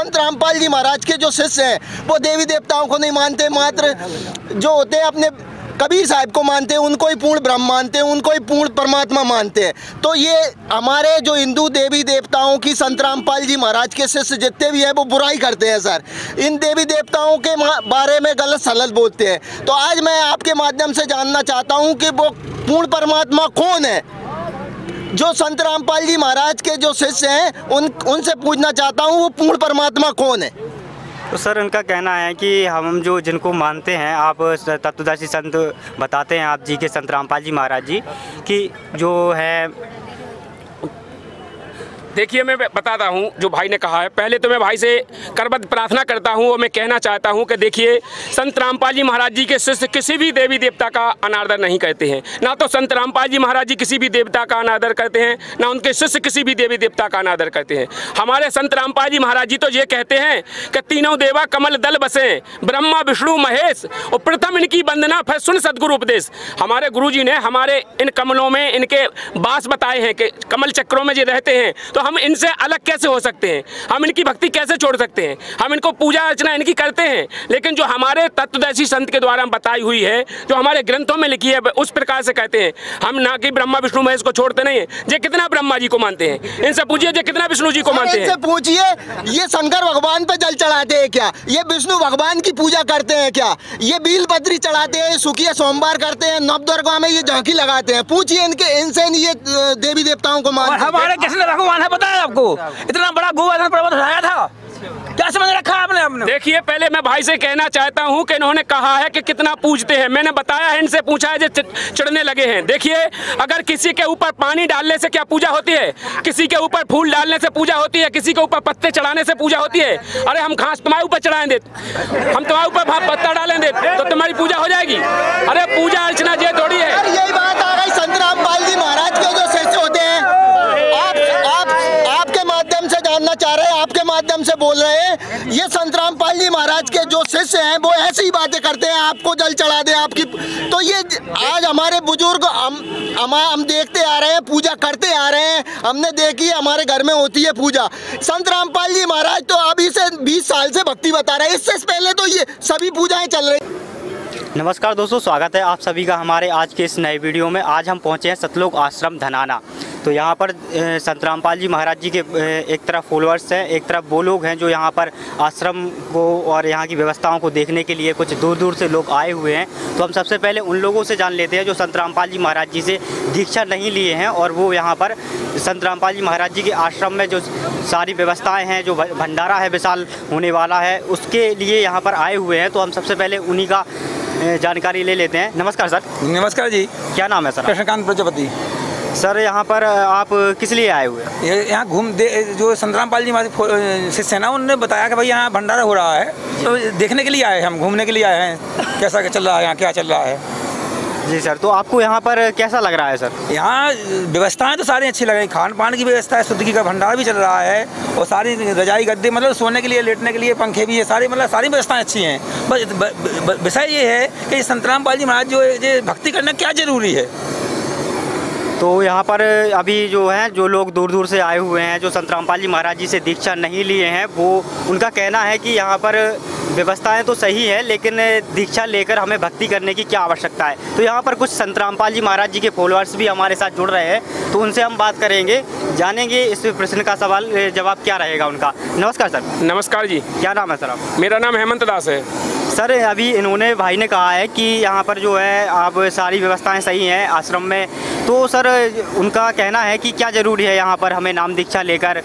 संत रामपाल जी महाराज के जो शिष्य हैं वो देवी देवताओं को नहीं मानते, मात्र जो होते हैं अपने कबीर साहब को मानते हैं, उनको ही पूर्ण ब्रह्म मानते हैं, उनको ही पूर्ण परमात्मा मानते हैं। तो ये हमारे जो हिंदू देवी देवताओं की संत रामपाल जी महाराज के शिष्य जितने भी हैं वो बुराई करते हैं सर, इन देवी देवताओं के बारे में गलत सलत बोलते हैं। तो आज मैं आपके माध्यम से जानना चाहता हूँ कि वो पूर्ण परमात्मा कौन है। जो संत रामपाल जी महाराज के जो शिष्य हैं उनसे पूछना चाहता हूँ वो पूर्ण परमात्मा कौन है। तो सर उनका कहना है कि हम जो जिनको मानते हैं, आप तत्वदर्शी संत बताते हैं आप जी के संत रामपाल जी महाराज जी कि जो है, देखिए मैं बताता हूँ जो भाई ने कहा है। पहले तो मैं भाई से करबद्ध प्रार्थना करता हूँ और मैं कहना चाहता हूँ कि देखिए संत रामपाल जी महाराज जी के शिष्य किसी भी देवी देवता का अनादर नहीं करते हैं। ना तो संत रामपाल जी महाराज जी किसी भी देवता का अनादर करते हैं, ना उनके शिष्य किसी भी देवी देवता का अनादर करते हैं। हमारे संत रामपाल जी महाराज जी तो ये कहते हैं कि तीनों देवा कमल दल बसे, ब्रह्मा विष्णु महेश, और प्रथम इनकी वंदना फिर सुन सदगुरु उपदेश। हमारे गुरु जी ने हमारे इन कमलों में इनके वास बताए हैं कि कमल चक्रों में ये रहते हैं, तो हम इनसे अलग कैसे हो सकते हैं, हम इनकी भक्ति कैसे छोड़ सकते हैं। हम इनको पूजा अर्चना इनकी करते हैं, लेकिन जो हमारे तत्वदर्शी संत के द्वारा बताई हुई है, जो हमारे ग्रंथों में लिखी है, उस प्रकार से कहते हैं। हम ना कि ब्रह्मा विष्णु महेश को छोड़ते नहीं है। ये कितना ब्रह्मा जी को मानते हैं, इनसे पूछिए ये कितना विष्णु जी को मानते हैं। इनसे पूछिए ये शंकर भगवान पे जल चढ़ाते हैं क्या, ये विष्णु भगवान की पूजा करते हैं क्या, ये बील पत्री चढ़ाते हैं, सुखिया सोमवार करते हैं, नवदुर्गा में ये झांकी लगाते हैं। पूछिए इनसे ये देवी देवताओं को मानते हैं। हमारे कृष्ण भगवान है, पता है आपको, इतना बड़ा गोवर्धन पर्वत उठाया था, क्या समझ रखा आपने अपने। देखिए पहले मैं भाई से कहना चाहता हूं कि इन्होंने कहा है कि कितना पूजते हैं। मैंने बताया है, इनसे पूछा है जो चढ़ने लगे हैं। देखिए अगर किसी के ऊपर पानी डालने से क्या पूजा होती है, किसी के ऊपर फूल डालने से पूजा होती है, किसी के ऊपर पत्ते चढ़ाने से पूजा होती है। अरे हम घास तुम्हारे ऊपर चढ़ाएंगे, हम तुम्हारे ऊपर पत्ता डालेंगे तो तुम्हारी पूजा हो जाएगी। अरे पूजा अर्चना ये थोड़ी है। यही बात आ गई संत रामपाल जी महाराज के जो शिष्य होते हैं, आपके माध्यम से जानना चाह रहे हैं, आपके माध्यम से बोल रहे हैं, ये संत रामपाल जी महाराज के जो शिष्य हैं वो ऐसी ही बातें करते हैं, आपको जल चढ़ा दे आपकी। तो ये आज हमारे बुजुर्ग हम देखते आ रहे हैं, पूजा करते आ रहे हैं, हमने देखी है, हमारे घर में होती है पूजा। संत रामपाल जी महाराज तो अभी से 20 साल से भक्ति बता रहे हैं, इससे पहले तो ये सभी पूजाएं चल रही। नमस्कार दोस्तों, स्वागत है आप सभी का हमारे आज के इस नए वीडियो में। आज हम पहुंचे हैं सतलोक आश्रम धनाना। तो यहाँ पर संत रामपाल जी महाराज जी के एक तरफ फॉलोअर्स हैं, एक तरफ वो लोग हैं जो यहाँ पर आश्रम को और यहाँ की व्यवस्थाओं को देखने के लिए कुछ दूर दूर से लोग आए हुए हैं। तो हम सबसे पहले उन लोगों से जान लेते हैं जो संत रामपाल जी महाराज जी से दीक्षा नहीं लिए हैं और वो यहाँ पर संत रामपाल जी महाराज जी के आश्रम में जो सारी व्यवस्थाएँ हैं, जो भंडारा है विशाल होने वाला है, उसके लिए यहाँ पर आए हुए हैं। तो हम सबसे पहले उन्हीं का जानकारी ले लेते हैं। नमस्कार सर। नमस्कार जी। क्या नाम है सर? कृष्णकांत प्रजापति। सर यहाँ पर आप किस लिए आए हुए हैं? यहाँ जो संत रामपाल जी हमारे शिष्य ना, उन्होंने बताया कि भाई यहाँ भंडारा हो रहा है, तो देखने के लिए आए हैं, हम घूमने के लिए आए हैं, कैसा चल रहा है यहाँ, क्या चल रहा है। जी सर, तो आपको यहाँ पर कैसा लग रहा है सर? यहाँ व्यवस्थाएं तो सारी अच्छी लग रही, खान पान की व्यवस्था है, शुद्ध का भंडारा भी चल रहा है, और सारी रजाई गद्दे मतलब सोने के लिए, लेटने के लिए पंखे भी है, सारी मतलब सारी व्यवस्थाएं अच्छी हैं। बस विषय ये है कि संत रामपाल जी महाराज जो भक्ति करना क्या जरूरी है। तो यहाँ पर अभी जो है जो लोग दूर दूर से आए हुए हैं, जो संत रामपाल जी महाराज जी से दीक्षा नहीं लिए हैं, वो उनका कहना है कि यहाँ पर व्यवस्थाएं तो सही है, लेकिन दीक्षा लेकर हमें भक्ति करने की क्या आवश्यकता है। तो यहाँ पर कुछ संत रामपाल जी महाराज जी के फॉलोअर्स भी हमारे साथ जुड़ रहे हैं, तो उनसे हम बात करेंगे, जानेंगे इस प्रश्न का सवाल जवाब क्या रहेगा उनका। नमस्कार सर। नमस्कार जी। क्या नाम है सर आप? मेरा नाम हेमंत दास है। सर अभी इन्होंने भाई ने कहा है कि यहाँ पर जो है आप सारी व्यवस्थाएं सही हैं आश्रम में, तो सर उनका कहना है कि क्या ज़रूरी है यहाँ पर हमें नाम दीक्षा लेकर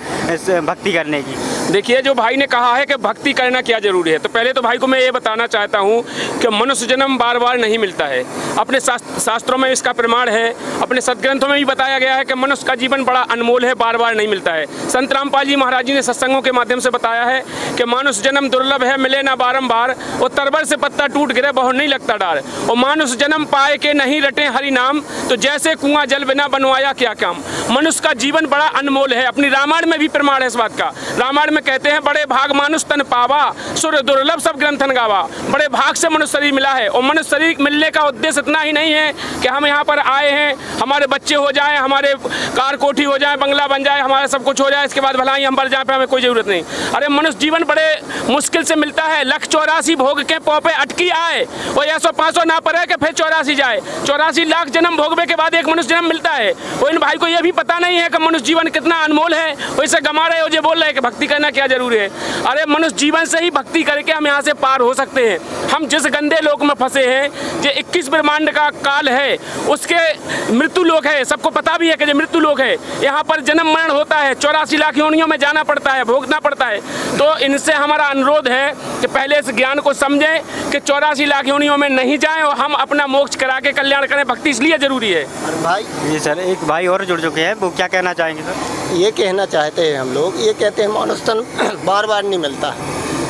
भक्ति करने की। देखिए जो भाई ने कहा है कि भक्ति करना क्या जरूरी है, तो पहले तो भाई को मैं ये बताना चाहता हूँ कि मनुष्य जन्म बार बार नहीं मिलता है। अपने शास्त्रों में इसका प्रमाण है, अपने सदग्रंथों में भी बताया गया है कि मनुष्य का जीवन बड़ा अनमोल है, बार बार नहीं मिलता है। संत रामपाल जी महाराज जी ने सत्संगों के माध्यम से बताया है कि मानुष जन्म दुर्लभ है, मिले ना बारंबार, और तरबर से पत्ता टूट गिरे बहुत नहीं लगता डार, और मानुष जन्म पाए के नहीं रटे हरि नाम, तो जैसे कुआं जल बिना बनवाया क्या काम। मनुष्य का जीवन बड़ा अनमोल है। अपनी रामायण में भी प्रमाण है इस बात का। रामायण में कहते हैं बड़े भाग मानुष तन पावा, सुर दुर्लभ सब ग्रंथन गावा। बड़े भाग से मनुष्य शरीर मिला है, और मनुष्य शरीर मिलने का उद्देश्य इतना ही नहीं है कि हम यहाँ पर आए हैं, हमारे बच्चे हो जाएं, हमारे कार कोठी हो जाए, बंगला बन जाए, हमारा सब कुछ हो जाए, इसके बाद भलाई हम मर जाए पे हमें कोई जरूरत नहीं। अरे मनुष्य जीवन बड़े मुश्किल से मिलता है। 184 भोग के पौपे अटकी आए, और 100-500 ना पड़े कि फिर 84 जाए। 84 लाख जन्म भोगवे के बाद एक मनुष्य जन्म मिलता है। और इन भाई को यह भी पता नहीं है कि मनुष्य जीवन कितना अनमोल है, वैसे गमा रहे हो, जो बोल रहे हैं कि भक्ति करना क्या जरूरी है। अरे मनुष्य जीवन से ही भक्ति करके हम यहाँ से पार हो सकते हैं। हम जिस गंदे लोक में फंसे हैं, जो 21 ब्रह्मांड का काल है, उसके मृत्यु लोक है, सबको पता भी है कि जो मृत्यु लोक है, यहाँ पर जन्म मरण होता है, 84 लाख योनियों में जाना पड़ता है, भोगना पड़ता है। तो इनसे हमारा अनुरोध है कि पहले इस ज्ञान को समझें कि 84 लाख योनियों में नहीं जाएं और हम अपना मोक्ष करा के कल्याण करें। भक्ति इसलिए जरूरी है। भाई जी सर, एक भाई और जुड़ चुके हैं, वो क्या कहना चाहेंगे सर? ये कहना चाहते हैं हम लोग, ये कहते हैं मानुष तन बार बार नहीं मिलता,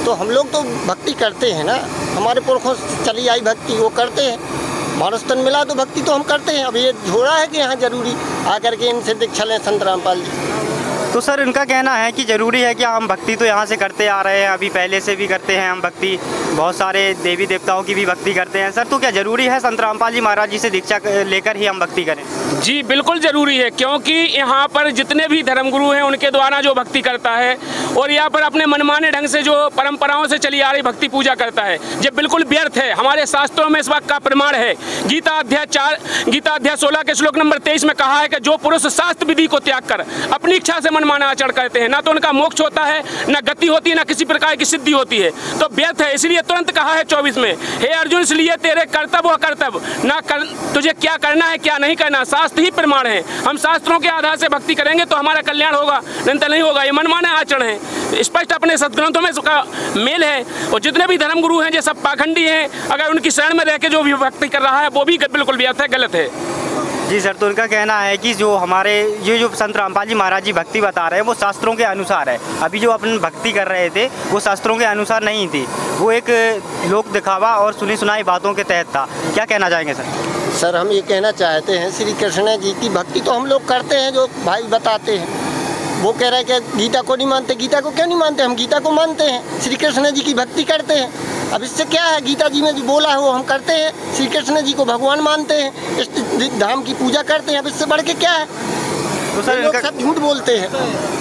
तो हम लोग तो भक्ति करते हैं ना, हमारे पुरखों से चली आई भक्ति वो करते हैं। मानुष तन मिला तो भक्ति तो हम करते हैं। अब ये थोड़ा है कि यहाँ जरूरी आकर के इनसे दीक्षा लें संत रामपाल जी। तो सर इनका कहना है कि ज़रूरी है कि हम भक्ति तो यहाँ से करते आ रहे हैं, अभी पहले से भी करते हैं हम भक्ति, बहुत सारे देवी देवताओं की भी भक्ति करते हैं सर, तो क्या ज़रूरी है संत रामपाल जी महाराज जी से दीक्षा लेकर ही हम भक्ति करें? जी बिल्कुल ज़रूरी है, क्योंकि यहाँ पर जितने भी धर्मगुरु हैं उनके द्वारा जो भक्ति करता है और यहाँ पर अपने मनमाने ढंग से जो परंपराओं से चली आ रही भक्ति पूजा करता है, ये बिल्कुल व्यर्थ है। हमारे शास्त्रों में इस बात का प्रमाण है। गीता अध्याय 16 के श्लोक नंबर 23 में कहा है कि जो पुरुष शास्त्र विधि को त्याग कर अपनी इच्छा से मनमाना आचरण करते हैं, ना तो उनका मोक्ष होता है, ना गति होती है, ना किसी प्रकार की सिद्धि होती है, तो व्यर्थ है। इसलिए तुरंत कहा है 24 में, हे अर्जुन इसलिए तेरे कर्तव्य व कर्तव्य ना कर, तुझे क्या करना है क्या नहीं करना, शास्त्र ही प्रमाण है। हम शास्त्रों के आधार से भक्ति करेंगे तो हमारा कल्याण होगा, नहीं तो नहीं होगा। ये मनमाना आचरण है, स्पष्ट अपने सदग्रंथों में उसका मेल है। और जितने भी धर्मगुरु हैं ये सब पाखंडी हैं, अगर उनकी शरण में रह के जो भी भक्ति कर रहा है वो भी बिल्कुल व्यर्थ है, गलत है। जी सर, तो इनका कहना है कि जो हमारे ये जो संत रामपाल जी महाराज जी भक्ति बता रहे हैं वो शास्त्रों के अनुसार है। अभी जो अपन भक्ति कर रहे थे वो शास्त्रों के अनुसार नहीं थी, वो एक लोक दिखावा और सुनी सुनाई बातों के तहत था। क्या कहना चाहेंगे सर? सर हम ये कहना चाहते हैं, श्री कृष्ण जी की भक्ति तो हम लोग करते हैं, जो भाई बताते हैं। वो कह रहे हैं कि गीता को नहीं मानते, गीता को क्यों नहीं मानते? हम गीता को मानते हैं, श्री कृष्ण जी की भक्ति करते हैं। अब इससे क्या है, गीता जी में जो बोला है वो हम करते हैं, श्री कृष्ण जी को भगवान मानते हैं, इस धाम की पूजा करते हैं। अब इससे बढ़ के क्या है? तो सर लोग सब झूठ बोलते हैं,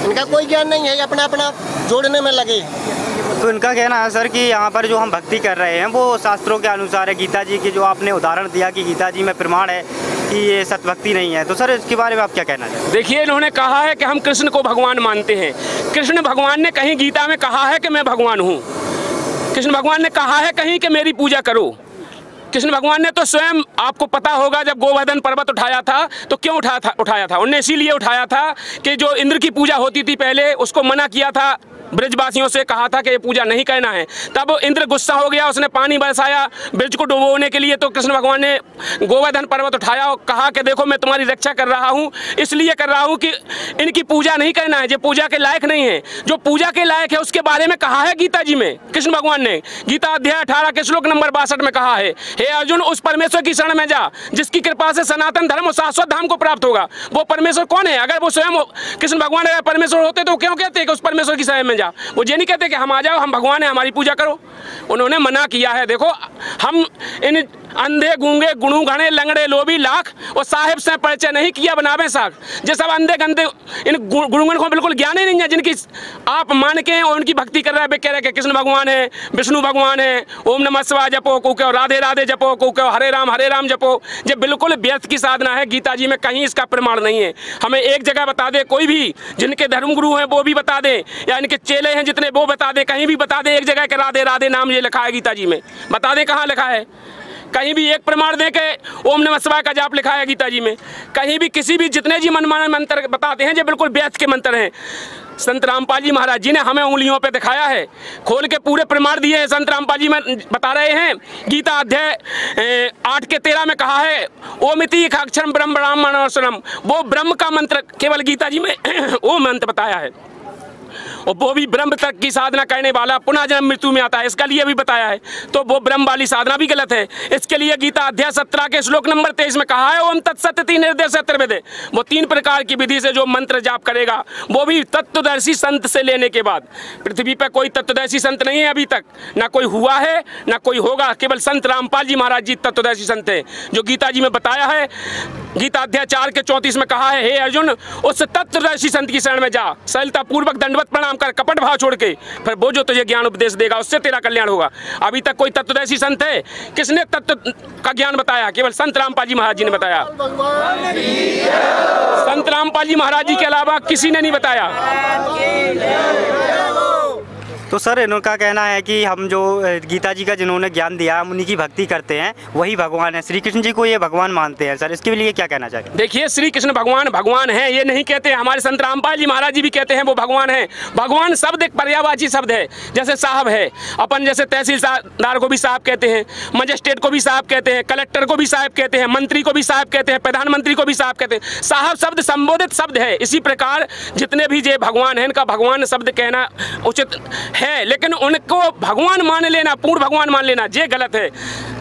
इनका कोई ज्ञान नहीं है, अपना अपना जोड़ने में लगे हैं। तो इनका कहना है सर कि यहाँ पर जो हम भक्ति कर रहे हैं वो शास्त्रों के अनुसार है। गीता जी की जो आपने उदाहरण दिया कि गीता जी में प्रमाण है कि ये सतभक्ति नहीं है, तो सर इसके बारे में आप क्या कहना चाहते हैं? देखिए, इन्होंने कहा है कि हम कृष्ण को भगवान मानते हैं। कृष्ण भगवान ने कहीं गीता में कहा है कि मैं भगवान हूँ? कृष्ण भगवान ने कहा है कहीं कि मेरी पूजा करो? कृष्ण भगवान ने तो स्वयं, आपको पता होगा, जब गोवर्धन पर्वत उठाया था तो क्यों उठाया था? उन्होंने इसीलिए उठाया था कि जो इंद्र की पूजा होती थी पहले, उसको मना किया था, ब्रजवासियों से कहा था कि ये पूजा नहीं करना है। तब इंद्र गुस्सा हो गया, उसने पानी बरसाया ब्रज को डुबोने के लिए, तो कृष्ण भगवान ने गोवर्धन पर्वत उठाया और कहा कि देखो मैं तुम्हारी रक्षा कर रहा हूँ, इसलिए कर रहा हूँ कि इनकी पूजा नहीं करना है, ये पूजा के लायक नहीं है। जो पूजा के लायक है उसके बारे में कहा है गीता जी में कृष्ण भगवान ने। गीता अध्याय 18 के श्लोक नंबर 62 में कहा है, हे अर्जुन उस परमेश्वर की शरण में जा जिसकी कृपा से सनातन धर्म और शाश्वत धाम को प्राप्त होगा। वो परमेश्वर कौन है? अगर वो स्वयं कृष्ण भगवान अगर परमेश्वर होते तो क्यों कहते हैं कि उस परमेश्वर की शरण में जा? वो ये नहीं कहते कि हम आ जाओ, हम भगवान हैं, हमारी पूजा करो। उन्होंने मना किया है। देखो, हम इन अंधे गूंगे गुणू घने लंगड़े लोभी लाख और साहिब से परिचय नहीं किया बनावे साख। ये सब अंधे गंदे इन गुणगण को बिल्कुल ज्ञान ही नहीं है, जिनकी आप मान के और उनकी भक्ति कर रहे हैं। कह रहे कि कृष्ण भगवान है, विष्णु भगवान है, ओम नमः शिवाय जपो को कहो, राधे राधे जपो को कहो, हरे राम जपो। ये बिल्कुल व्यर्थ की साधना है, गीता जी में कहीं इसका प्रमाण नहीं है। हमें एक जगह बता दे, कोई भी जिनके धर्मगुरु हैं वो भी बता दें, या इनके चेले हैं जितने वो बता दें, कहीं भी बता दें एक जगह के राधे राधे नाम ये लिखा है गीता जी में, बता दें कहाँ लिखा है। कहीं भी एक प्रमाण दे के ओम नमः शिवाय का जाप लिखा है गीता जी में? कहीं भी किसी भी जितने जी मनमाने मंत्र बताते हैं, ये बिल्कुल व्यर्थ के मंत्र हैं। संत रामपाल जी महाराज जी ने हमें उंगलियों पे दिखाया है, खोल के पूरे प्रमाण दिए हैं। संत रामपाल जी में बता रहे हैं, गीता अध्याय 8 के 13 में कहा है, ओमिति अक्षरम ब्रह्म ब्राह्मण, वो ब्रह्म का मंत्र केवल गीता जी में वो मंत्र बताया है। और वो भी ब्रह्म तक की साधना करने वाला पुनः जन्म मृत्यु में आता है, इसका लिए भी बताया है। तो वो ब्रह्म वाली साधना भी गलत है। इसके लिए गीता अध्याय 17 के श्लोक नंबर 23 में कहा है ओम तत्सत तीन हृदय चतुर्वेद। वो 3 प्रकार की विधि से जो मंत्र जाप करेगा वो भी तत्वदर्शी संत से लेने के बाद। पृथ्वी पर कोई तत्वदर्शी संत नहीं है अभी तक, ना कोई हुआ है ना कोई होगा। केवल संत रामपाल जी महाराज जी तत्वदर्शी संत है, जो गीता जी में बताया है। गीता अध्याय 4 के 34 में कहा है हे अर्जुन उस तत्वदर्शी संत की शरण में जा, सरलता पूर्वक दंडवत प्रणाम कर, कपट भाव छोड़ के, फिर वो जो तुझे ज्ञान उपदेश देगा उससे तेरा कल्याण होगा। अभी तक कोई तत्वदर्शी संत है? किसने तत्व का ज्ञान बताया? केवल संत रामपाल जी महाराज जी ने बताया। संत रामपाल जी महाराज जी के अलावा किसी ने नहीं बताया। तो सर इनका कहना है कि हम जो गीता जी का जिन्होंने ज्ञान दिया हम उन्हीं की भक्ति करते हैं, वही भगवान है। श्री कृष्ण जी को ये भगवान मानते हैं। सर इसके लिए क्या कहना चाहिए? देखिए श्री कृष्ण भगवान भगवान है ये नहीं कहते, हमारे संत रामपाल जी महाराज जी भी कहते हैं वो भगवान है। भगवान शब्द एक पर्यायवाची शब्द है। जैसे साहब है, अपन जैसे तहसीलदार को भी साहब कहते हैं, मजिस्ट्रेट को भी साहब कहते हैं, कलेक्टर को भी साहब कहते हैं, मंत्री को भी साहब कहते हैं, प्रधानमंत्री को भी साहब कहते हैं। साहब शब्द संबोधित शब्द है। इसी प्रकार जितने भी ये भगवान है इनका भगवान शब्द कहना उचित है, लेकिन उनको भगवान मान लेना, पूर्ण भगवान मान लेना ये गलत है।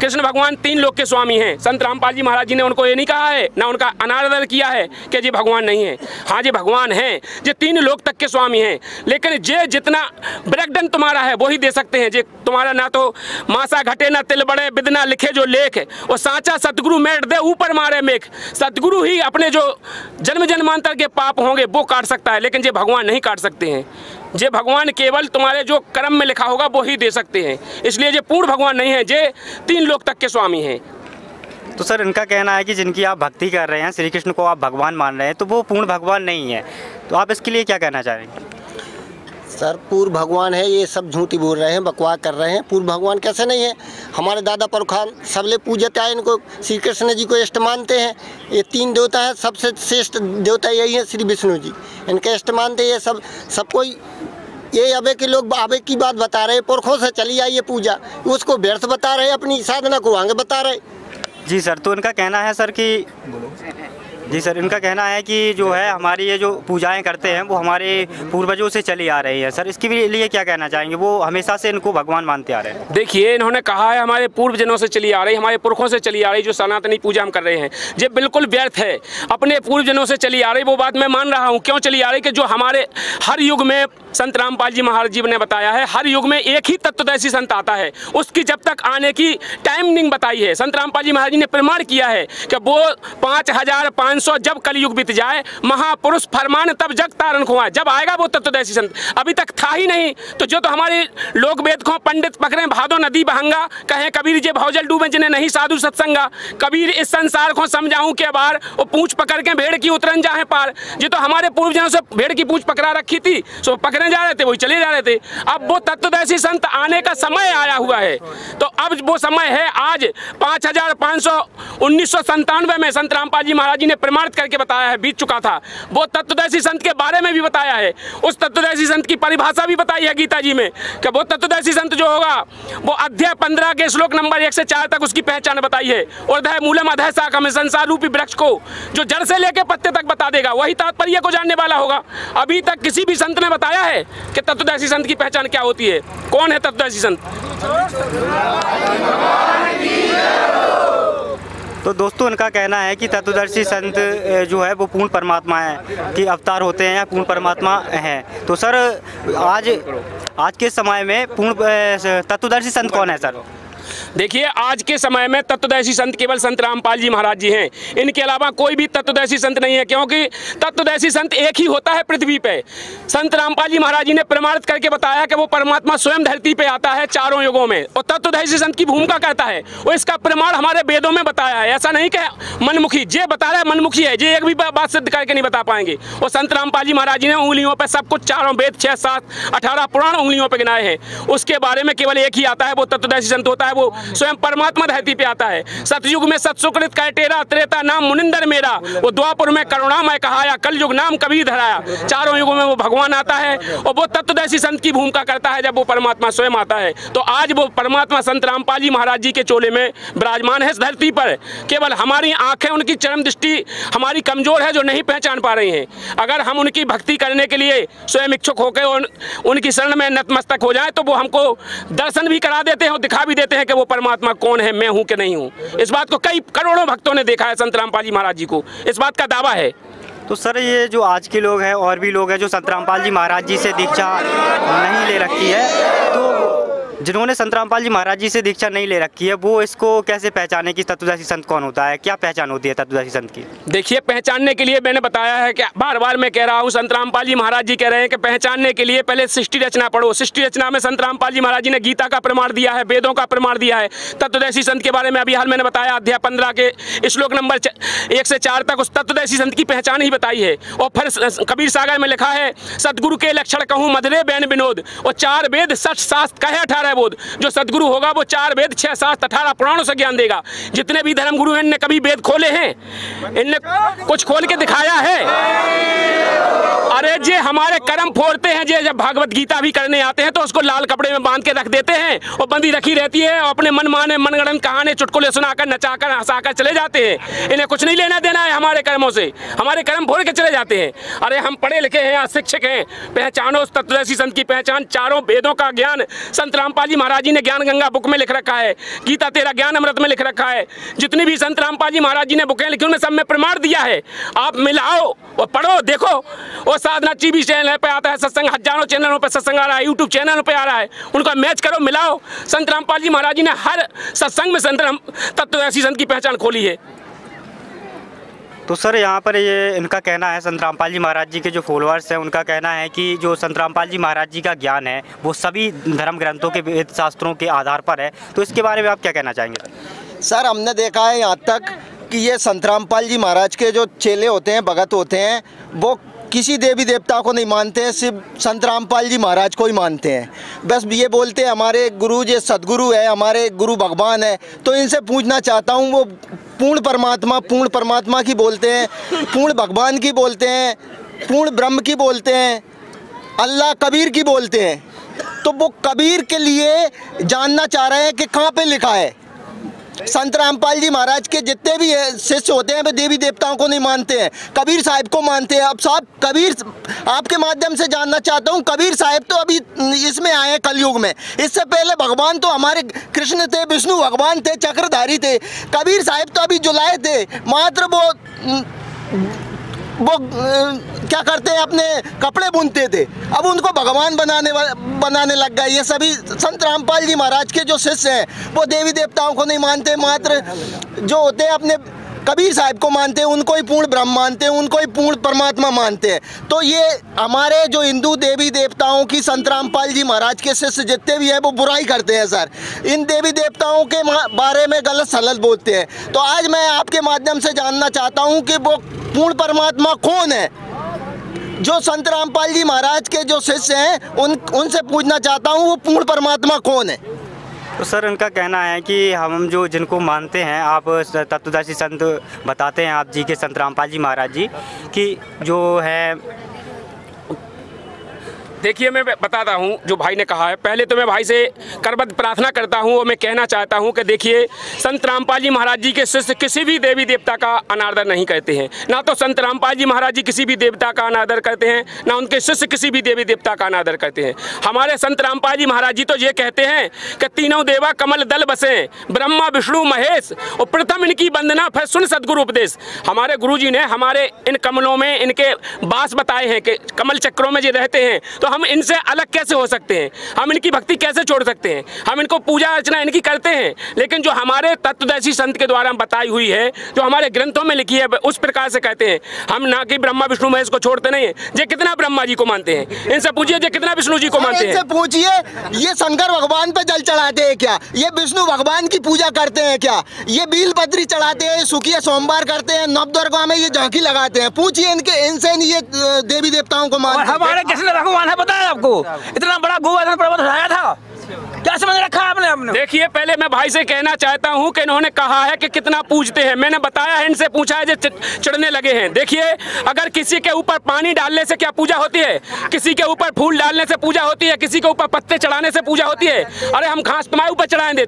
कृष्ण भगवान 3 लोक के स्वामी हैं। संत रामपाल जी महाराज जी ने उनको ये नहीं कहा है, ना उनका अनादर किया है कि ये भगवान नहीं है। हाँ ये भगवान हैं, ये 3 लोक तक के स्वामी हैं। लेकिन ये जितना ब्रेकडन तुम्हारा है वही दे सकते हैं। ये तुम्हारा ना तो मासा घटे ना तिल बड़े बिदना लिखे जो लेख, वो साचा सतगुरु मेट दे ऊपर मारे मेघ। सतगुरु ही अपने जो जन्म जन्मांतर के पाप होंगे वो काट सकता है, लेकिन ये भगवान नहीं काट सकते हैं। ये भगवान केवल तुम्हारे जो कर्म में लिखा होगा वो ही दे सकते हैं। इसलिए ये पूर्ण भगवान नहीं है, ये 3 लोक तक के स्वामी हैं। तो सर इनका कहना है कि जिनकी आप भक्ति कर रहे हैं, श्री कृष्ण को आप भगवान मान रहे हैं, तो वो पूर्ण भगवान नहीं है। तो आप इसके लिए क्या कहना चाहेंगे? सर पूर्व भगवान है, ये सब झूठी बोल रहे हैं, बकवास कर रहे हैं। पूर्व भगवान कैसे नहीं है? हमारे दादा पुरखान सबले पूजते आए इनको, श्री कृष्ण जी को इष्ट मानते हैं। ये 3 देवता हैं, सबसे श्रेष्ठ देवता यही है श्री विष्णु जी, इनके इष्ट मानते हैं। ये सब कोई ये अबे के लोग आबे की बात बता रहे, पुरखों से चली आई ये पूजा, उसको व्यर्थ बता रहे, अपनी साधना को आगे बता रहे। जी सर, तो इनका कहना है सर कि जी सर इनका कहना है कि जो है हमारी ये जो पूजाएं करते हैं वो हमारे पूर्वजों से चली आ रही है। सर इसके लिए क्या कहना चाहेंगे? वो हमेशा से इनको भगवान मानते आ रहे हैं। देखिए इन्होंने कहा है हमारे पूर्वजनों से चली आ रही, हमारे पुरखों से चली आ रही जो सनातनी पूजा हम कर रहे हैं, ये बिल्कुल व्यर्थ है। अपने पूर्वजनों से चली आ रही वो बात मैं मान रहा हूँ। क्यों चली आ रही? कि जो हमारे हर युग में संत रामपाल जी महाराज जी ने बताया है, हर युग में एक ही तत्वदर्शी संत आता है, उसकी जब तक आने की टाइमिंग बताई है। संत रामपाल जी महाराज जी ने प्रमाण किया है कि वो 5500 जब कलयुग बीत जाए, महापुरुष फरमान तब जग तारण खोआ, जब आएगा वो तत्वदर्शी संत। अभी तक था ही नहीं। तो जो तो हमारे लोक वेद को पंडित पकड़े भादो नदी बहंगा, कहें कबीर जे भवजल डूबे जिन्हें नहीं साधु सत्संगा, कबीर इस संसार को समझाऊं के बार, वो पूंछ पकड़ के भेड़ की उतरन जाए पार। ये तो हमारे पूर्वजों से भेड़ की पूंछ पकड़ा रखी थी, सो पकड़े जा रहे थे, वही चले जा रहे थे। अब वो तत्वदर्शी संत आने का समय आया हुआ है। तो अब वो समय है आज 1997 में संत रामपाल जी महाराज जी ने प्रमाणित करके बताया है, बीत चुका था। वो तत्वदर्शी संत के बारे में भी बताया है, उस तत्वदर्शी संत की परिभाषा भी बताई है गीता जी में कि वो तत्वदर्शी संत जो होगा वो अध्याय 15 के श्लोक नंबर 1 से 4 तक उसकी पहचान बताई है। और अध्याय मूलम अध्याय शाखा में संसार रूपी वृक्ष को जो जड़ से लेकर पत्ते तक बता देगा, वही तात्पर्य को जानने वाला होगा। अभी तक किसी भी संत ने बताया है कि तत्वदर्शी संत की पहचान क्या होती है? कौन है तत्वदर्शी संत? तो दोस्तों इनका कहना है कि तत्वदर्शी संत जो है वो पूर्ण परमात्मा है कि अवतार होते हैं या पूर्ण परमात्मा हैं। तो सर आज के समय में पूर्ण तत्वदर्शी संत कौन है सर? देखिए आज के समय में तत्वदर्शी संत केवल संत रामपाल जी महाराज जी हैं, इनके अलावा कोई भी तत्वदर्शी संत नहीं है। क्योंकि तत्वदर्शी संत एक ही होता है पृथ्वी पे। संत रामपाल जी महाराज जी ने प्रमाणित करके बताया कि वो परमात्मा स्वयं धरती पे आता है चारों युगों में, और तत्वदर्शी संत की भूमिका करता है। और इसका प्रमाण हमारे वेदों में बताया है। ऐसा नहीं कि मनमुखी जे बता रहा है मनमुखी है, जे एक भी बात सिद्ध करके नहीं बता पाएंगे। और संत रामपाल जी महाराज जी ने उंगलियों पर सब कुछ, चारों वेद 6, 7, 18 पुराण उंगलियों पर गिनाए हैं। उसके बारे में केवल एक ही आता है, वो तत्वदर्शी संत होता है। वो स्वयं परमात्मा धरती पे आता है। सतयुग में सत्सुकृत कैटेरा, त्रेता नाम मुनिंदर मेरा, वो द्वापर में करुणामय कहाया, कल युग नाम कबीर धराया। चारों युगों में वो भगवान आता है और वो तत्वदर्शी संत की भूमिका करता है जब वो परमात्मा स्वयं आता है। तो आज वो परमात्मा संत रामपाल जी महाराज जी के चोले में विराजमान है इस धरती पर। केवल हमारी आंखें, उनकी चरम दृष्टि हमारी कमजोर है जो नहीं पहचान पा रही हैं। अगर हम उनकी भक्ति करने के लिए स्वयं इच्छुक होकर उनकी शरण में नतमस्तक हो जाए तो वो हमको दर्शन भी करा देते हैं और दिखा भी देते हैं कि वो परमात्मा कौन है, मैं हूं कि नहीं हूं। इस बात को कई करोड़ों भक्तों ने देखा है, संत रामपाल जी महाराज जी को इस बात का दावा है। तो सर ये जो आज के लोग हैं और भी लोग हैं जो संत रामपाल जी महाराज जी से दीक्षा नहीं ले रखी है, तो जिन्होंने संत रामपाल जी महाराज जी से दीक्षा नहीं ले रखी है वो इसको कैसे पहचाने कि तत्वदर्शी संत कौन होता है, क्या पहचान होती है तत्वदर्शी संत की? देखिए, पहचानने के लिए मैंने बताया है कि बार बार मैं कह रहा हूँ, संत रामपाल जी महाराज जी कह रहे हैं कि पहचानने के लिए पहले सृष्टि रचना पढ़ो। सृष्टि रचना में संत रामपाल जी महाराज जी ने गीता का प्रमाण दिया है, वेदों का प्रमाण दिया है। तत्वदर्शी संत के बारे में अभी हाल मैंने बताया, अध्याय 15 के श्लोक नंबर 1 से 4 तक उस तत्वदर्शी संत की पहचान ही बताई है। और फिर कबीर सागर में लिखा है, सदगुरु के लक्षण कहूँ मधुरे बैन विनोद, और 4 वेद 6 शास्त्र कहे 18 बोध। जो सदगुरु होगा वो 4 वेद 6 शास्त्र 18 पुराणों से ज्ञान देगा। जितने भी धर्म गुरु हैं इनने कभी वेद खोले हैं? इनने कुछ खोल के दिखाया है? अरे जे हमारे कर्म फोड़ते हैं, जे जब भागवत गीता भी करने आते हैं तो उसको लाल कपड़े में बांध के रख देते हैं और बंदी रखी रहती है और अपने मन माने मनगढ़ंत कहानी चुटकुले सुनाकर नचाकर हंसाकर चले जाते हैं। इन्हें कुछ नहीं लेना देना है हमारे कर्मों से, हमारे कर्म फोड़ के चले जाते हैं। अरे हम पढ़े लिखे हैं, शिक्षक हैं, पहचानो उस तत्वदर्शी संत की पहचान। 4 वेदों का ज्ञान संत रामपाल जी महाराज जी ने ज्ञान गंगा बुक में लिख रखा है, गीता तेरा ज्ञान अमृत में लिख रखा है। जितनी भी संत रामपाल जी महाराज जी ने बुकें लिखी उनमें सब में प्रमाण दिया है। आप मिलाओ और पढ़ो, देखो। और साधना टीवी चैनल पे आता है सत्संग, हजारों चैनलों पर सत्संग आ रहा है, यूट्यूब चैनलों पे आ रहा है, उनका मैच करो, मिलाओ। संत रामपाल जी महाराज जी ने हर सत्संग में संत तत्वदर्शी संत की पहचान खोली है। तो सर यहाँ पर ये इनका कहना है, संत रामपाल जी महाराज जी के जो फॉलोअर्स हैं उनका कहना है कि जो संत रामपाल जी महाराज जी का ज्ञान है वो सभी धर्म ग्रंथों के वेद शास्त्रों के आधार पर है। तो इसके बारे में आप क्या कहना चाहेंगे? सर, हमने देखा है यहाँ तक कि ये संत रामपाल जी महाराज के जो चेले होते हैं, भगत होते हैं, वो किसी देवी देवता को नहीं मानते हैं, सिर्फ संत रामपाल जी महाराज को ही मानते हैं। बस ये बोलते हैं हमारे गुरु जी सदगुरु है, हमारे गुरु भगवान है। तो इनसे पूछना चाहता हूँ, वो पूर्ण परमात्मा की बोलते हैं, पूर्ण भगवान की बोलते हैं, पूर्ण ब्रह्म की बोलते हैं, अल्लाह कबीर की बोलते हैं। तो वो कबीर के लिए जानना चाह रहे हैं कि कहाँ पे लिखा है। संत रामपाल जी महाराज के जितने भी शिष्य होते हैं वे देवी देवताओं को नहीं मानते हैं, कबीर साहिब को मानते हैं। अब साहब कबीर, आपके माध्यम से जानना चाहता हूँ, कबीर साहिब तो अभी इसमें आए हैं कलयुग में। इससे पहले भगवान तो हमारे कृष्ण थे, विष्णु भगवान थे, चक्रधारी थे। कबीर साहिब तो अभी जुलाए थे, मात्र वो क्या करते हैं, अपने कपड़े बुनते थे, अब उनको भगवान बनाने लग गए। ये सभी संत रामपाल जी महाराज के जो शिष्य हैं वो देवी देवताओं को नहीं मानते, मात्र जो होते हैं अपने कबीर साहिब को मानते हैं, उनको ही पूर्ण ब्रह्म मानते हैं, उनको ही पूर्ण परमात्मा मानते हैं। तो ये हमारे जो हिंदू देवी देवताओं की संत रामपाल जी महाराज के शिष्य जितने भी हैं वो बुराई करते हैं सर, इन देवी देवताओं के बारे में गलत सलत बोलते हैं। तो आज मैं आपके माध्यम से जानना चाहता हूँ कि वो पूर्ण परमात्मा कौन है। जो संत रामपाल जी महाराज के जो शिष्य हैं उनसे पूछना चाहता हूँ, वो पूर्ण परमात्मा कौन है। तो सर उनका कहना है कि हम जो जिनको मानते हैं, आप तत्वदर्शी संत बताते हैं आप जी के संत रामपाल जी महाराज जी की जो है। देखिए, मैं बताता हूं, जो भाई ने कहा है, पहले तो मैं भाई से करबद्ध प्रार्थना करता हूं और मैं कहना चाहता हूं कि देखिए, संत रामपाल जी महाराज जी के शिष्य किसी भी देवी देवता का अनादर नहीं करते हैं। ना तो संत रामपाल जी महाराज जी किसी भी देवता का अनादर करते हैं, ना उनके शिष्य किसी भी देवी देवता का अनादर करते हैं। हमारे संत रामपाल जी महाराज जी तो ये कहते हैं कि तीनों देवा कमल दल बसे, ब्रह्मा विष्णु महेश, और प्रथम इनकी वंदना फिर सुन सदगुरु उपदेश। हमारे गुरु जी ने हमारे इन कमलों में इनके बास बताए हैं कि कमल चक्रों में ये रहते हैं, तो हम इनसे अलग कैसे हो सकते हैं, हम इनकी भक्ति कैसे छोड़ सकते हैं, हम इनको पूजा अर्चना इनकी करते हैं। लेकिन जो हमारे तत्वदर्शी संत के द्वारा बताई हुई है, जो हमारे ग्रंथों में लिखी है, उस प्रकार से कहते हैं। हम ना कि ब्रह्मा विष्णु महेश को छोड़ते नहीं है। ये कितना ब्रह्मा जी को मानते हैं, इनसे पूछिए ये कितना विष्णु जी को मानते हैं। इनसे पूछिए ये शंकर भगवान पे जल चढ़ाते हैं क्या, ये विष्णु भगवान की पूजा करते हैं क्या, ये बीलपत्री चढ़ाते हैं, सुखिया सोमवार करते हैं, नवदुर्गा में ये झांकी लगाते हैं। पूछिए इनसे ये देवी देवताओं को मानते हैं। हमारे कृष्ण भगवान है, है पता है आपको? इतना बड़ा गोवर्धन पर्वत उठाया था, क्या समझ रखा है आपने? देखिए पहले मैं भाई से कहना चाहता हूं कि इन्होंने कहा है कि कितना पूजते हैं। मैंने बताया है, इनसे पूछा है जो चढ़ने लगे हैं। देखिए अगर किसी के ऊपर पानी डालने से क्या पूजा होती है? किसी के ऊपर फूल डालने से पूजा होती है? किसी के ऊपर पत्ते चढ़ाने से पूजा होती है? अरे हम घास तुम्हारे ऊपर चढ़ाएंगे,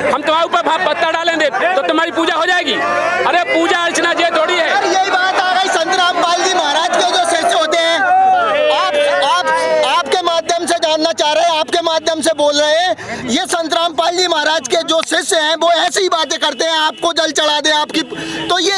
हम तुम्हारे ऊपर पत्ता डालेंगे तो तुम्हारी पूजा हो जाएगी? अरे पूजा अर्चना ये थोड़ी है। यही बात आ गई संत रामपाल जी महाराज के जो शिष्य होते हैं, आपके माध्यम से जानना चाह रहे हैं, आपके माध्यम से बोल रहे हैं, ये संत रामपाल जी महाराज के जो शिष्य हैं वो ऐसी ही बातें करते हैं, आपको जल चढ़ा दे आपकी। तो ये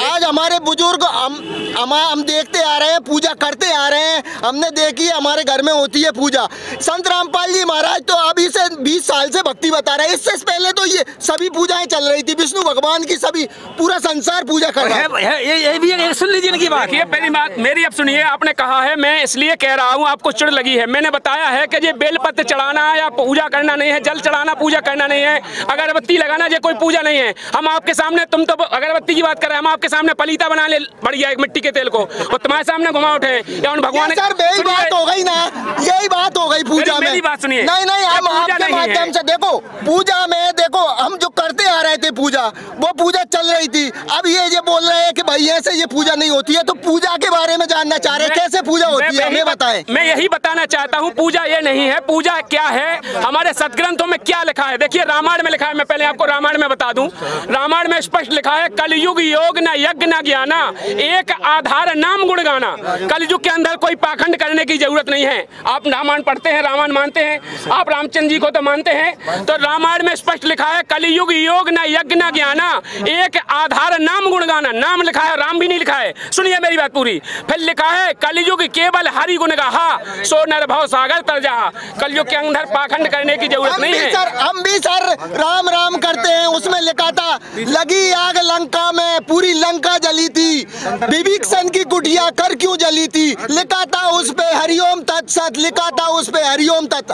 आज हमारे बुजुर्ग हम देखते आ रहे हैं, पूजा करते आ रहे हैं, हमने देखी है, हमारे घर में होती है पूजा। संत रामपाल जी महाराज तो अभी से 20 साल से भक्ति बता रहे हैं, इससे पहले तो ये सभी पूजाएं चल रही थी, विष्णु भगवान की सभी पूरा संसार पूजा कर रहा है। ये भी सुन लीजिए इनकी बात। देखिए पहली बात मेरी अब सुनिए, आपने कहा है, मैं इसलिए कह रहा हूँ आपको चिढ़ लगी है। मैंने बताया है कि ये बेलपत्र चढ़ाना या पूजा करना नहीं है, जल चढ़ाना पूजा करना नहीं है, अगरबत्ती लगाना ये कोई पूजा नहीं है। हम आपके सामने, तुम तो अगरबत्ती की बात कर रहे हैं, हम आपके सामने पलीता बना ले बढ़िया एक मिट्टी के तेल को और तुम्हारे सामने घुमा उठे या उन भगवान। सर यही बात हो गई ना, यही बात हो गई पूजा में। मेरी बात सुनिए। नहीं हम आपके माध्यम से देखो, पूजा में देखो हम जो करते आ रहे थे पूजा, वो पूजा चल रही थी। अब ये बोल रहे हैं कि भाई ऐसे ये पूजा नहीं होती है, तो पूजा के बारे में जानना चाह रहे हैं, कैसे पूजा होती है हमें बताएं। मैं यही बताना चाहता हूँ, पूजा ये नहीं है। पूजा क्या है, हमारे सदग्रंथों में क्या लिखा है? देखिए रामायण में लिखा है, मैं पहले आपको रामायण में बता दूं। रामायण में स्पष्ट लिखा है, कलयुग योग न यज्ञ न ज्ञाना, एक आधार नाम गुण गाना। कलयुग के अंदर कोई पाखंड करने की जरूरत नहीं है। आप रामायण पढ़ते हैं, रामायण मानते हैं, आप रामचंद्र जी को तो मानते हैं, तो रामायण में स्पष्ट लिखा है, कलयुग योग न यज्ञ न ज्ञाना, एक आधार नाम गुण गाना। नाम लिखा है, राम भी नहीं लिखा है। सुनिए मेरी बात पूरी। फिर लिखा है, कलयुग केवल हरि गुण गाहा, सो नर भव सागर तर जहा। कलयुग के अंदर पाखंड करने की जरूरत नहीं है। हम भी सर राम राम करते हैं। उसमें लिखा था, लगी आग लंका में, पूरी लंका जली थी, विभीषण की कुटिया कर क्यों जली थी, लिखा था उस पे हरिओम तत्सत, लिखा था उस पे हरिओम तत्।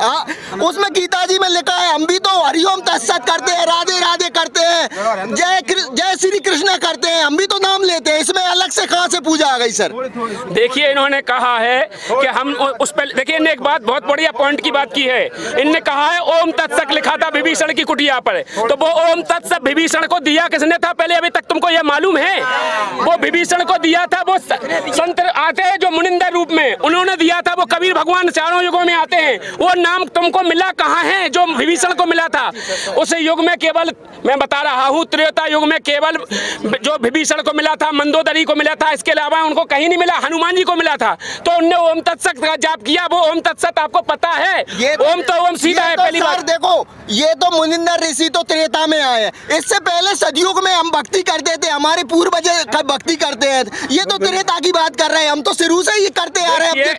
उसमें गीता जी में लिखा है, हम भी तो हरिओम तत्सत करते हैं, राधे राधे करते हैं, जय श्री कृष्ण करते हैं, हम भी तो नाम लेते हैं। इसमें अलग से कहां से पूजा आ गई सर? देखिए इन्होंने कहा है कि हम उस पर, देखिए इन्होंने एक बात बहुत बढ़िया पॉइंट की बात की है। इनने कहा है ओम तत्सत लिखा था विभीषण की कुटिया पर, तो वो ओम तत्सत विभीषण को दिया किसने था पहले? अभी तक तुमको यह मालूम है? वो विभीषण को दिया था वो संत आते हैं जो मुनिंदर रूप में, उन्होंने दिया था। वो कबीर भगवान चारों युगों में आते हैं। वो नाम तुमको मिला कहाँ है जो विभीषण को मिला था? उस युग में केवल, मैं बता रहा हूँ, त्रेता युग में केवल जो विभीषण को मिला था, मंदोदरी को मिला था, इसके अलावा उनको कहीं नहीं मिला। हनुमान जी को मिला था, तो उनने ओम तत्सत का जाप किया। वो ओम तत्सत आपको पता है? ओम तो ओम सीधा है। पहली बात देखो, ये तो मुनिंदर ऋषि तो त्रेता में आए, इससे पहले सतयुग में हम भक्ति करते थे, हमारे पूर्वज भक्ति करते हैं। ये तो त्रेता की बात कर रहे हैं, हम तो शुरू से ही करते आ रहे हैं।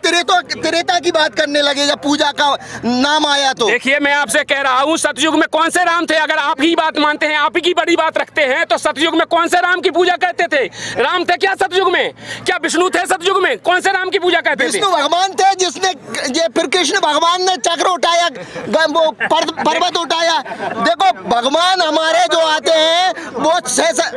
त्रेता की बात करने लगे जब पूजा का नाम आया तो। देखिए मैं आपसे कह रहा हूँ, सतयुग में कौन से राम थे? अगर आप ही बात मानते हैं, आप ही की बड़ी बात रखते हैं, तो सतयुग में कौन से राम की पूजा करते थे? राम थे क्या सतयुग में? क्या विष्णु थे सतयुग में? कौन से राम की पूजा करते थे? विष्णु भगवान थे, जिसने ये फिर कृष्ण भगवान ने चक्र उठाया, वो पर्वत उठाया। देखो भगवान हमारे जो आते हैं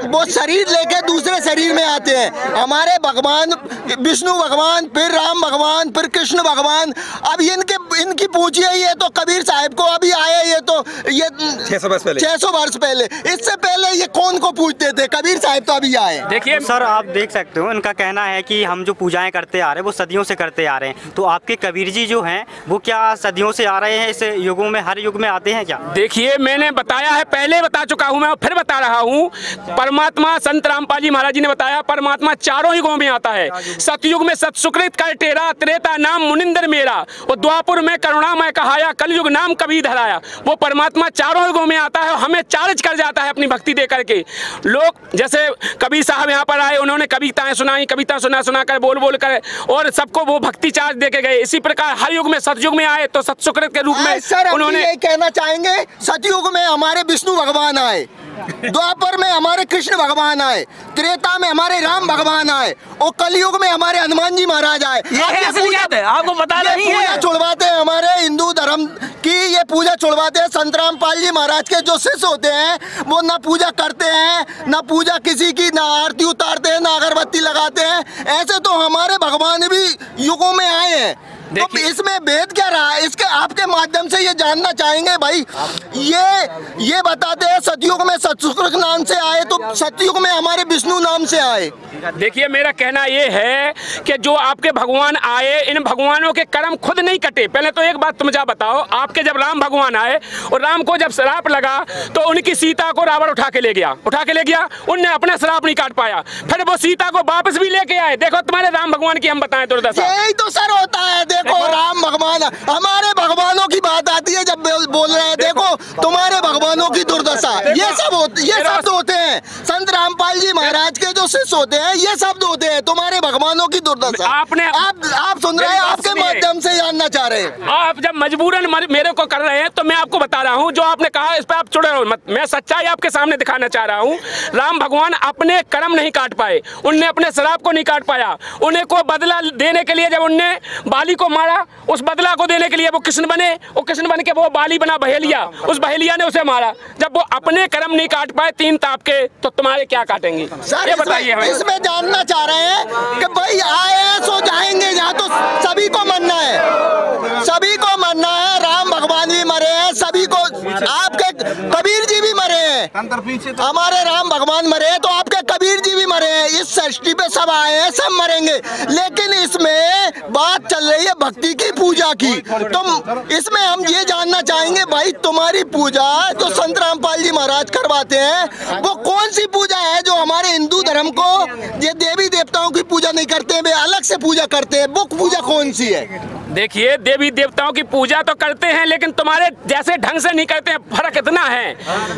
वो शरीर लेके दूसरे शरीर में आते हैं। हमारे भगवान विष्णु भगवान, फिर राम भगवान, फिर कृष्ण भगवान। अब इनकी पूछिए, ये तो कबीर साहब को अभी आए, ये तो ये 600 वर्ष पहले। इससे पहले ये कौन को पूछते थे? कबीर साहब तो अभी आए। देखिए सर, आप देख सकते हो, इनका कहना है कि हम जो पूजाएं करते आ रहे हैं वो सदियों से करते आ रहे हैं। तो आपके कबीर जी जो हैं वो क्या सदियों से आ रहे हैं, इस युगों में, हर युग में आते हैं क्या? देखिए मैंने बताया है, पहले बता चुका हूं, मैं फिर बता रहा हूं। परमात्मा संत रामपाल जी महाराज जी ने बताया, परमात्मा चारों युगों में आता है। सतयुग में सत सुकृत कर टेरा, त्रेता नाम मुनिंदर मेरा, और द्वापुर में करुणा मैं कहाया, कलयुग नाम कभी धराया। वो परमात्मा चारों युगों में आता है, हमें चार्ज कर जाता है अपनी भक्ति दे करके। लोग जैसे कबीर साहब यहाँ पर आए, उन्होंने कविताएं सुनाई, कविता सुना कर बोल कर, और सबको वो भक्ति चार्ज दे के गए। इसी प्रकार हर युग में, सतयुग में आए तो सत सुकृत के रूप में सर उन्होंने यही कहना चाहेंगे, सतयुग में हमारे विष्णु भगवान आए, द्वापर में हमारे कृष्ण भगवान आए, त्रेता में हमारे राम भगवान आए, और कलयुग में हमारे हनुमान जी महाराज आए। आपको पता नहीं है? पूजा छुड़वाते हैं हमारे हिंदू धर्म की, ये पूजा छुड़वाते हैं। संत रामपाल जी महाराज के जो शिष्य होते हैं वो ना पूजा करते हैं, ना पूजा किसी की, ना आरती उतारते हैं, ना अगरबत्ती लगाते हैं। ऐसे तो हमारे भगवान भी युगों में आए हैं। तो इसमें भेद क्या रहा है? इसके आपके माध्यम से ये जानना चाहेंगे भाई। ये बताते हैं सतयुग में सतशुक्र नाम से आए तो सतयुग में हमारे विष्णु नाम से आए। देखिए मेरा कहना ये है कि जो आपके भगवान आए, इन भगवानों के कर्म खुद नहीं कटे। पहले तो एक बात मुझे बताओ, आपके जब राम भगवान आए और राम को जब श्राप लगा तो उनकी सीता को रावण उठा के ले गया, उनने अपना श्राप नहीं काट पाया, फिर वो सीता को वापस भी लेके आए। देखो तुम्हारे राम भगवान की हम बताएं दुर्दशा। यही तो सर होता है। देखो राम भगवान, हमारे भगवानों की बात आती है जब बोल रहे हैं, देखो तुम्हारे भगवानों की दुर्दशा। ये शब्द होते हैं संत रामपाल जी महाराज के जो शिष्य होते हैं, ये शब्द होते हैं तुम्हारे भगवानों की दुर्दशा। आप सुन रहे हैं, आपके माध्यम से जानना चाह रहे हैं। आप जब मजबूरन मेरे को कर रहे हैं तो मैं आपको बता रहा हूँ, जो आपने कहा इस पर आप चुड़े रहो मत। मैं सच्चाई आपके सामने दिखाना चाह रहा हूँ। राम भगवान अपने कर्म नहीं काट पाए, उनने अपने श्राप को नहीं काट पाया। उन्हें को बदला देने के लिए जब उनने बाली को मारा, उस बदला को देने के लिए वो कृष्ण बने, वो कृष्ण बन के वो बाली बना बहेलिया, उस बहेलिया ने उसे मारा। जब वो अपने कर्म नहीं काट पाए तीन ताप के, तो तुम्हारे क्या काटेंगे? सर इसमें जानना चाह रहे हैं कि भाई आए सो जाएंगे, यहाँ तो सभी को मरना है, सभी को मरना है। राम भगवान भी मरे हैं, सभी को, आपके कबीर जी भी मरे हैं, हमारे राम भगवान मरे हैं तो आपके कबीर जी भी मरे हैं। इस सृष्टि पे सब आए हैं, सब मरेंगे, लेकिन इसमें बात चल रही है भक्ति की, पूजा की। तो इसमें हम ये जानना चाहेंगे भाई, तुम्हारी पूजा जो संत रामपाल जी महाराज करवाते हैं वो कौन सी पूजा है जो हमारे हिंदू धर्म को, ये देवी देवताओं की पूजा नहीं करते हैं, वे अलग से पूजा करते हैं, वो पूजा कौन सी है? देखिए देवी देवताओं की पूजा तो करते हैं, लेकिन तुम्हारे जैसे ढंग से नहीं करते हैं। फर्क इतना है,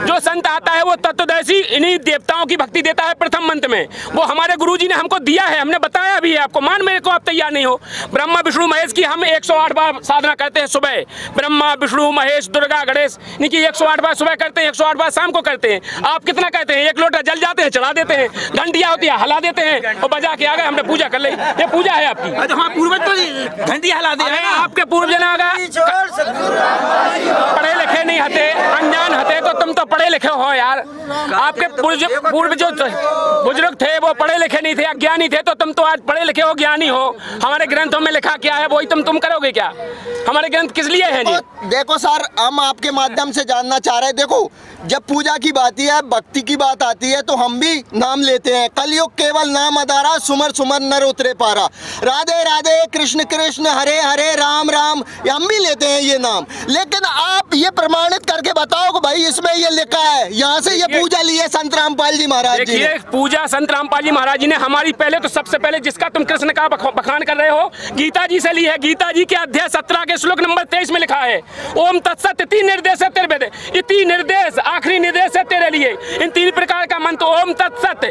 जो संत आता है वो तत्वदर्शी इन्हीं देवताओं की भक्ति देता है प्रथम मंत्र में। वो हमारे गुरुजी ने हमको दिया है, हमने बताया भी है आपको, मान मेरे को आप तैयार नहीं हो। ब्रह्मा विष्णु महेश की हम 108 बार साधना करते हैं सुबह। ब्रह्मा विष्णु महेश दुर्गा गणेश इनकी 108 बार सुबह करते हैं, 108 बार शाम को करते हैं। आप कितना कहते हैं? 1 लोटा जल जाते हैं, चढ़ा देते हैं, घंटियां होती है हला देते हैं और बजा के आ गए, हमने पूजा कर ली। ये पूजा है आपकी? पूर्वज तो घंटी हला दे, आपके पूर्व जना पढ़े लिखे नहीं हते, अनजान हते, तो तुम तो पढ़े लिखे हो यार। आपके पूर्व जो बुजुर्ग थे वो पढ़े लिखे नहीं थे, अज्ञानी थे, तो तुम तो आज पढ़े लिखे हो, ज्ञानी हो। हमारे ग्रंथों में लिखा क्या है वही तुम करोगे क्या? हमारे ग्रंथ किस लिए हैं जी? देखो सर, हम आपके माध्यम से जानना चाह रहे हैं। देखो जब पूजा की बात है, भक्ति की बात आती है तो हम भी नाम लेते हैं। कलयुग केवल नाम आधारा, सुमर सुमर नर उतरे पारा। राधे राधे कृष्ण कृष्ण हरे हरे राम राम, हम भी लेते हैं ये नाम। लेकिन आप ये प्रमाणित करके बताओ कि भाई इसमें ये लिखा है, यहाँ से ये पूजा ली है संत रामपाल जी महाराज जी ने। पूजा संत रामपाल जी महाराज जी ने हमारी पहले तो सबसे पहले जिसका तुम कृष्ण का बखान कर रहे हो, गीता जी से ली है। गीता जी के अध्याय 17 के श्लोक नंबर 23 में लिखा है, ओम तत्सत, 3 निर्देश है तेरे वेद, ये 3 निर्देश आखिरी निर्देश है तेरे लिए। इन 3 प्रकार का मंत्र ओम तत्सत,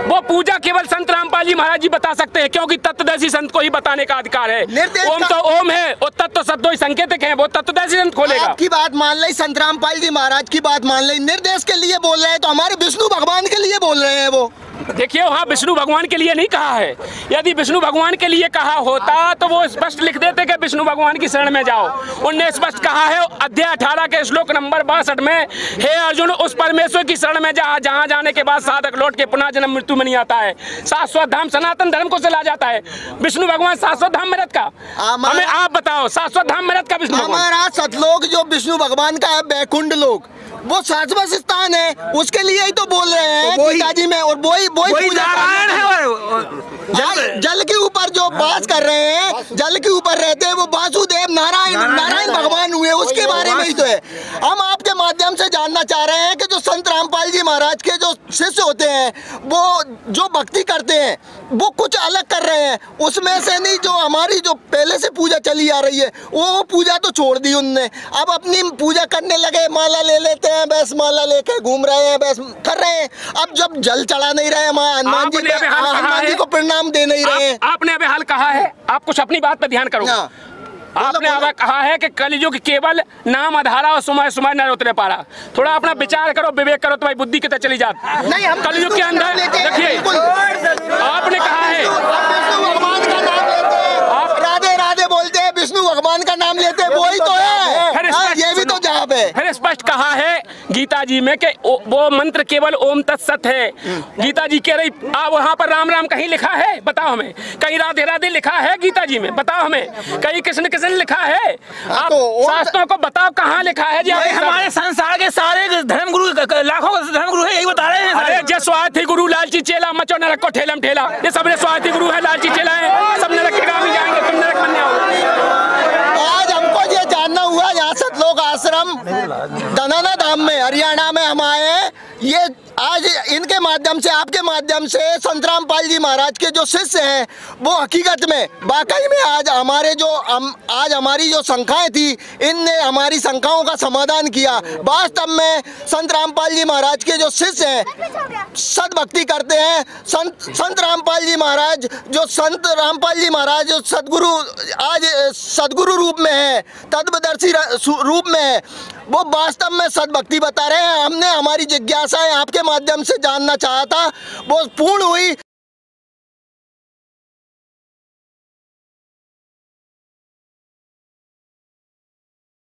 वो पूजा केवल संत रामपाल जी महाराज जी बता सकते हैं, क्योंकि तत्वदर्शी संत को ही बताने का अधिकार है। ओम तो ओम है और तत्व शब्द ही संकेतक है, वो तत्वदर्शी संत खोलेगा। आपकी बात मान ली, संत रामपाल जी महाराज की बात मान ली, निर्देश के लिए बोल रहे हैं तो हमारे विष्णु भगवान के लिए बोल रहे हैं वो। देखिए वहाँ विष्णु भगवान के लिए नहीं कहा है। यदि विष्णु भगवान के लिए कहा होता तो वो स्पष्ट लिख देते कि विष्णु भगवान की शरण में जाओ। उनने स्पष्ट कहा है अध्याय 18 के श्लोक नंबर 62 में, हे अर्जुन उस परमेश्वर की शरण में जा जहाँ जाने के बाद साधक लौट के पुनः जन्म मृत्यु में नहीं आता है, शाश्वत धाम सनातन धर्म को चला जाता है। विष्णु भगवान शाश्वत धाम मेरठ का, हमें आप बताओ शाश्वत धाम मेरठ का विष्णु भगवान? हमारा सतलोक जो विष्णु भगवान का है, बैकुंठ लोक, वो शाश्वत स्थान है, उसके लिए ही तो बोल रहे हैं गीता जी में। और वही पूजा जल के ऊपर जो वास कर रहे हैं, जल के ऊपर रहते हैं, वो वासुदेव नारायण भगवान हुए, उसके बारे में ही तो है। हम आपके माध्यम से जानना चाह रहे हैं कि जो संत रामपाल जी महाराज के जो शिष्य होते हैं, वो जो भक्ति करते हैं वो कुछ अलग कर रहे हैं, उसमें से नहीं जो हमारी जो पहले से पूजा चली आ रही है वो पूजा तो छोड़ दी उनने। अब अपनी पूजा करने लगे, माला ले लेते हैं, बस माला लेके घूम रहे हैं, बस कर रहे हैं। अब जब जल चढ़ा नहीं रहे, हनुमान जी को प्रणाम दे नहीं रहे। आपने अभी हाल कहा है, आप कुछ अपनी बात पर ध्यान करो। आपने अब कहा है कि कलयुग केवल नाम आधारा और सुमय सुमय न उतरे पारा। थोड़ा अपना विचार करो, विवेक करो, तुम्हारी बुद्धि कितने चली जाती। नहीं, हम कलयुग के अंदर देखिए आपने कहा है भगवान का नाम लेते हैं, आप राधे राधे बोलते हैं, विष्णु भगवान का नाम लेते हैं, वही तो है। ये भी तो जवाब है। फिर स्पष्ट कहा है गीता जी में कि वो मंत्र केवल ओम तत्सत है। गीता जी कह रही वहाँ पर राम राम कहीं लिखा है? बताओ हमें। कहीं राधे राधे लिखा है गीता जी में? बताओ हमें। कहीं कृष्ण कृष्ण लिखा है? आप शास्त्रों को बताओ कहाँ लिखा है जी? हमारे संसार के सारे धर्मगुरु, लाखों धर्मगुरु है, यही बता रहे हैं। अरे जो स्वार्थी गुरु लालची चेला मचो नरक को ठेलम ठेला, ये सब स्वार्थी गुरु है, लालची चेला है, सब नरक के काम ही जाएंगे, तुम नरक बनने आओगे। आज हमको ये जानना हुआ, यहाँ सतलोक आश्रम धनाना धाम में हरियाणा में हम आए हैं। ये आज इनके माध्यम से, आपके माध्यम से संत रामपाल जी महाराज के जो शिष्य हैं वो हकीकत में वाकई में आज हमारी जो शंकाएं थी, इनने हमारी शंकाओं का समाधान किया। वास्तव में संत रामपाल जी महाराज के जो शिष्य हैं सद्भक्ति करते हैं। संत रामपाल जी महाराज जो सदगुरु आज सदगुरु रूप में है, तत्वदर्शी रूप में है, वो वास्तव में सद्भक्ति बता रहे हैं। हमने हमारी जिज्ञासाएं आपके माध्यम से जानना चाहा था, वो पूर्ण हुई।